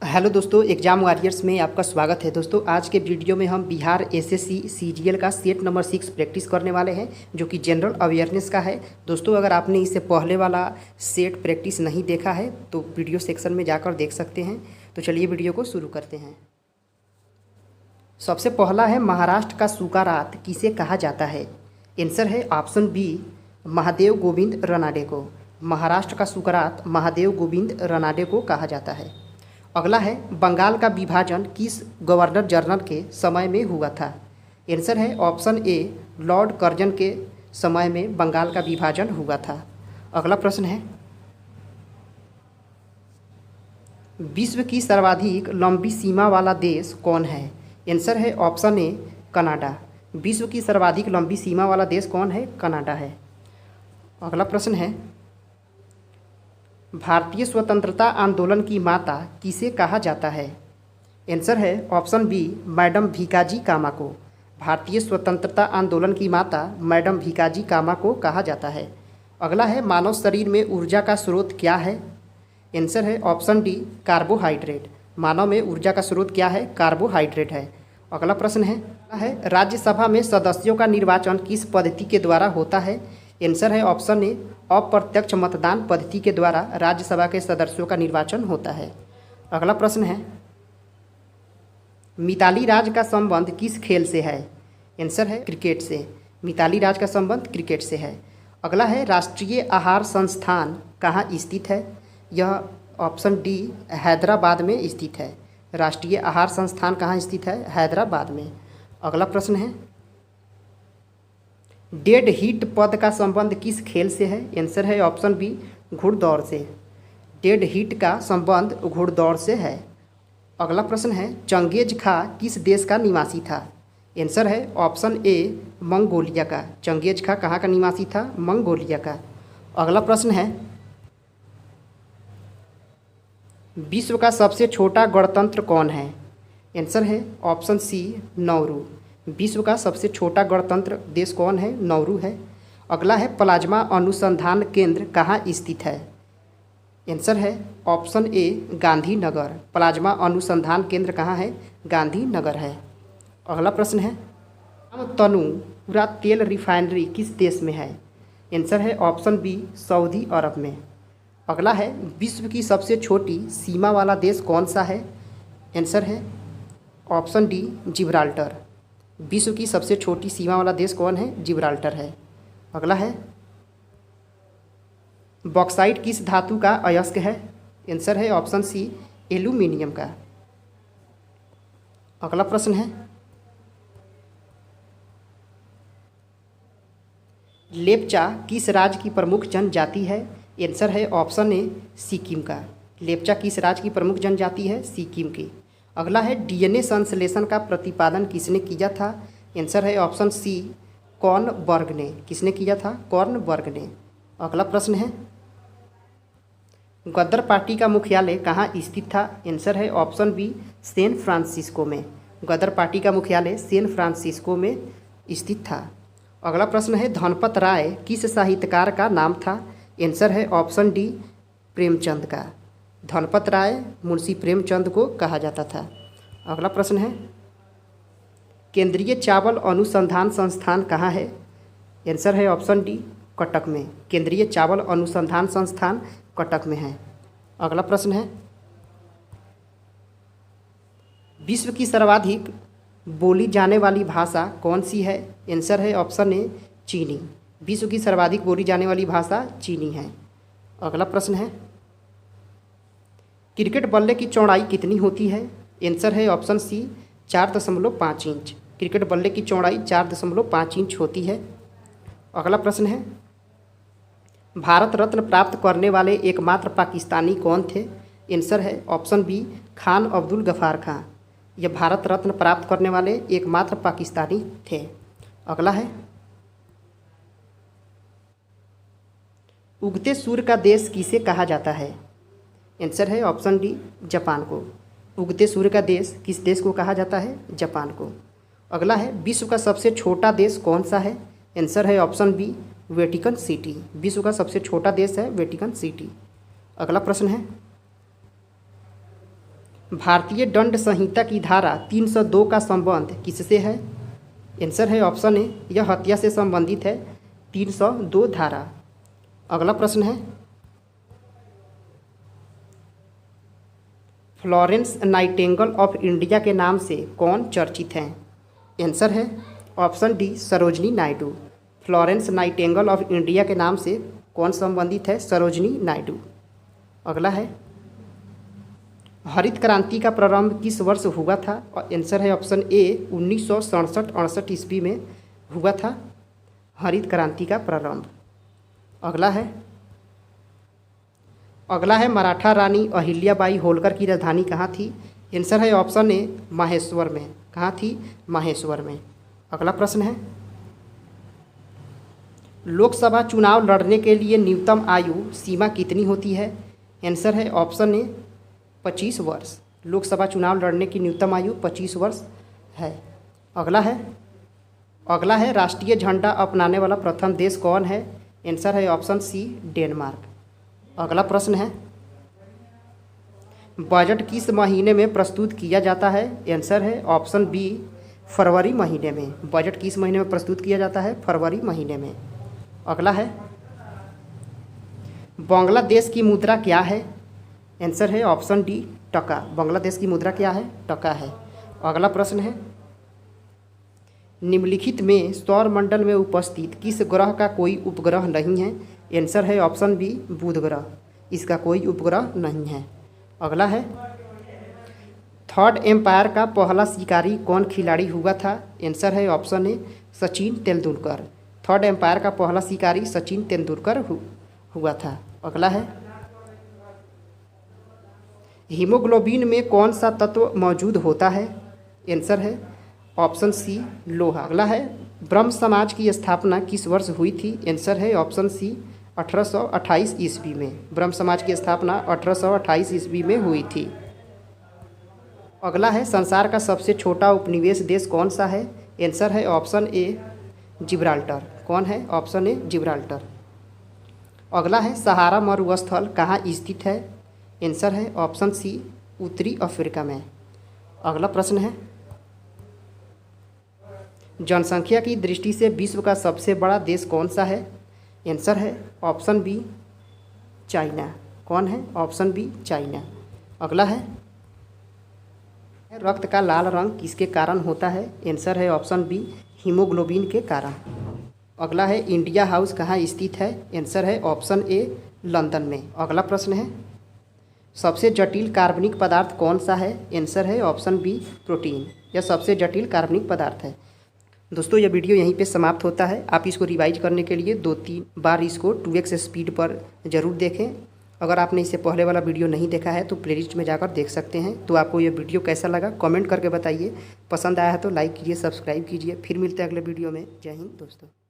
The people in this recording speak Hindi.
हेलो दोस्तों, एग्ज़ाम वॉरियर्स में आपका स्वागत है। दोस्तों आज के वीडियो में हम बिहार एसएससी सीजीएल का सेट नंबर 6 प्रैक्टिस करने वाले हैं, जो कि जनरल अवेयरनेस का है। दोस्तों अगर आपने इससे पहले वाला सेट प्रैक्टिस नहीं देखा है तो वीडियो सेक्शन में जाकर देख सकते हैं। तो चलिए वीडियो को शुरू करते हैं। सबसे पहला है, महाराष्ट्र का सूखा रात किसे कहा जाता है? आंसर है ऑप्शन बी, महादेव गोविंद रनाडे को। महाराष्ट्र का सूखा रात महादेव गोविंद रनाडे को कहा जाता है। अगला है, बंगाल का विभाजन किस गवर्नर जनरल के समय में हुआ था? आंसर है ऑप्शन ए, लॉर्ड कर्जन के समय में बंगाल का विभाजन हुआ था। अगला प्रश्न है, विश्व की सर्वाधिक लंबी सीमा वाला देश कौन है? आंसर है ऑप्शन ए, कनाडा। विश्व की सर्वाधिक लंबी सीमा वाला देश कौन है? कनाडा है। अगला प्रश्न है, भारतीय स्वतंत्रता आंदोलन की माता किसे कहा जाता है? आंसर है ऑप्शन बी, मैडम भीकाजी कामा को। भारतीय स्वतंत्रता आंदोलन की माता मैडम भीकाजी कामा को कहा जाता है। अगला है, मानव शरीर में ऊर्जा का स्रोत क्या है? आंसर है ऑप्शन डी, कार्बोहाइड्रेट। मानव में ऊर्जा का स्रोत क्या है? कार्बोहाइड्रेट है। अगला प्रश्न है, राज्यसभा में सदस्यों का निर्वाचन किस पद्धति के द्वारा होता है? आंसर है ऑप्शन ए, अप्रत्यक्ष मतदान पद्धति के द्वारा राज्यसभा के सदस्यों का निर्वाचन होता है। अगला प्रश्न है, मिताली राज का संबंध किस खेल से है? आंसर है क्रिकेट से। मिताली राज का संबंध क्रिकेट से है। अगला है, राष्ट्रीय आहार संस्थान कहाँ स्थित है? यह ऑप्शन डी, हैदराबाद में स्थित है। राष्ट्रीय आहार संस्थान कहाँ स्थित है? हैदराबाद में। अगला प्रश्न है, डेड हीट पद का संबंध किस खेल से है? आंसर है ऑप्शन बी, घुड़दौड़ से। डेड हीट का संबंध घुड़दौड़ से है। अगला प्रश्न है, चंगेज खा किस देश का निवासी था? आंसर है ऑप्शन ए, मंगोलिया का। चंगेज खा कहाँ का निवासी था? मंगोलिया का। अगला प्रश्न है, विश्व का सबसे छोटा गणतंत्र कौन है? आंसर है ऑप्शन सी, नौरू। विश्व का सबसे छोटा गणतंत्र देश कौन है? नौरू है। अगला है, प्लाज्मा अनुसंधान केंद्र कहाँ स्थित है? आंसर है ऑप्शन ए, गांधीनगर। प्लाज्मा अनुसंधान केंद्र कहाँ है? गांधीनगर है। अगला प्रश्न है, तनुरा तेल रिफाइनरी किस देश में है? आंसर है ऑप्शन बी, सऊदी अरब में। अगला है, विश्व की सबसे छोटी सीमा वाला देश कौन सा है? आंसर है ऑप्शन डी, जिब्राल्टर। विश्व की सबसे छोटी सीमा वाला देश कौन है? जिब्राल्टर है। अगला है, बॉक्साइट किस धातु का अयस्क है? आंसर है ऑप्शन सी, एल्यूमिनियम का। अगला प्रश्न है, लेप्चा किस राज्य की प्रमुख जनजाति है? आंसर है ऑप्शन ए, सिक्किम का। लेप्चा किस राज्य की प्रमुख जनजाति है? सिक्किम की। अगला है, डीएनए संश्लेषण का प्रतिपादन किसने किया था? आंसर है ऑप्शन सी, कॉर्नबर्ग ने। किसने किया था? कॉर्नबर्ग ने। अगला प्रश्न है, गदर पार्टी का मुख्यालय कहाँ स्थित था? आंसर है ऑप्शन बी, सैन फ्रांसिस्को में। गदर पार्टी का मुख्यालय सैन फ्रांसिस्को में स्थित था। अगला प्रश्न है, धनपत राय किस साहित्यकार का नाम था? आंसर है ऑप्शन डी, प्रेमचंद का। धनपत राय मुंशी प्रेमचंद को कहा जाता था। अगला प्रश्न है, केंद्रीय चावल अनुसंधान संस्थान कहाँ है? आंसर है ऑप्शन डी, कटक में। केंद्रीय चावल अनुसंधान संस्थान कटक में है। अगला प्रश्न है, विश्व की सर्वाधिक बोली जाने वाली भाषा कौन सी है? आंसर है ऑप्शन ए, चीनी। विश्व की सर्वाधिक बोली जाने वाली भाषा चीनी है। अगला प्रश्न है, क्रिकेट बल्ले की चौड़ाई कितनी होती है? आंसर है ऑप्शन सी, 4.5 इंच। क्रिकेट बल्ले की चौड़ाई 4.5 इंच होती है। अगला प्रश्न है, भारत रत्न प्राप्त करने वाले एकमात्र पाकिस्तानी कौन थे? आंसर है ऑप्शन बी, खान अब्दुल गफ़ार खां। यह भारत रत्न प्राप्त करने वाले एकमात्र पाकिस्तानी थे। अगला है, उगते सूर्य का देश किसे कहा जाता है? आंसर है ऑप्शन डी, जापान को। उगते सूर्य का देश किस देश को कहा जाता है? जापान को। अगला है, विश्व का सबसे छोटा देश कौन सा है? आंसर है ऑप्शन बी, वेटिकन सिटी। विश्व का सबसे छोटा देश है वेटिकन सिटी। अगला प्रश्न है, भारतीय दंड संहिता की धारा 302 का संबंध किससे है? आंसर है ऑप्शन ए, यह हत्या से संबंधित है 302 धारा। अगला प्रश्न है, फ्लोरेंस नाइटिंगेल ऑफ इंडिया के नाम से कौन चर्चित हैं? आंसर है option D, Sarojini Naidu. Florence Nightingale of India के नाम से कौन संबंधित है? सरोजनी नायडू। अगला है, हरित क्रांति का प्रारंभ किस वर्ष हुआ था? और आंसर है ऑप्शन ए, 1967-68 ईस्वी में हुआ था हरित क्रांति का प्रारंभ। अगला है मराठा रानी अहिल्याबाई होलकर की राजधानी कहाँ थी? आंसर है ऑप्शन ए, माहेश्वर में। कहाँ थी? माहेश्वर में। अगला प्रश्न है, लोकसभा चुनाव लड़ने के लिए न्यूनतम आयु सीमा कितनी होती है? आंसर है ऑप्शन ए, 25 वर्ष। लोकसभा चुनाव लड़ने की न्यूनतम आयु 25 वर्ष है। अगला है राष्ट्रीय झंडा अपनाने वाला प्रथम देश कौन है? आंसर है ऑप्शन सी, डेनमार्क। अगला प्रश्न है, बजट किस महीने में प्रस्तुत किया जाता है? आंसर है ऑप्शन बी, फरवरी महीने में। बजट किस महीने में प्रस्तुत किया जाता है? फरवरी महीने में। अगला है, बांग्लादेश की मुद्रा क्या है? आंसर है ऑप्शन डी, टका। बांग्लादेश की मुद्रा क्या है? टका है। अगला प्रश्न है, निम्नलिखित में सौरमंडल में उपस्थित किस ग्रह का कोई उपग्रह नहीं है? आंसर है ऑप्शन बी, बुध ग्रह। इसका कोई उपग्रह नहीं है। अगला है, थर्ड एम्पायर का पहला शिकारी कौन खिलाड़ी हुआ था? आंसर है option A, Sachin Tendulkar. Third umpire का पहला शिकारी सचिन तेंदुलकर हुआ था। अगला है, हीमोग्लोबिन में कौन सा तत्व मौजूद होता है? आंसर है ऑप्शन सी, लोहा। अगला है, ब्रह्म समाज की स्थापना किस वर्ष हुई थी? आंसर है ऑप्शन सी, 1828 ईस्वी में। ब्रह्म समाज की स्थापना 1828 ईस्वी में हुई थी। अगला है, संसार का सबसे छोटा उपनिवेश देश कौन सा है? आंसर है ऑप्शन ए, जिब्राल्टर। कौन है? Option A, Gibraltar. अगला है, सहारा मरुस्थल कहाँ स्थित है? आंसर है ऑप्शन सी, उत्तरी अफ्रीका में। अगला प्रश्न है, जनसंख्या की दृष्टि से विश्व का सबसे बड़ा देश कौन सा है? आंसर है ऑप्शन बी, चाइना। कौन है? Option B, China. अगला है, रक्त का लाल रंग किसके कारण होता है? आंसर है ऑप्शन बी, हीमोग्लोबिन के कारण। अगला है, इंडिया हाउस कहाँ स्थित है? आंसर है ऑप्शन ए, लंदन में। अगला प्रश्न है, सबसे जटिल कार्बनिक पदार्थ कौन सा है? आंसर है ऑप्शन बी, प्रोटीन। यह सबसे जटिल कार्बनिक पदार्थ है। दोस्तों, यह वीडियो यहीं पे समाप्त होता है। आप इसको रिवाइज करने के लिए 2-3 बार इसको 2x स्पीड पर ज़रूर देखें। अगर आपने इससे पहले वाला वीडियो नहीं देखा है तो प्लेलिस्ट में जाकर देख सकते हैं। तो आपको यह वीडियो कैसा लगा कमेंट करके बताइए। पसंद आया है तो लाइक कीजिए, सब्सक्राइब कीजिए। फिर मिलते हैं अगले वीडियो में। जय हिंद दोस्तों।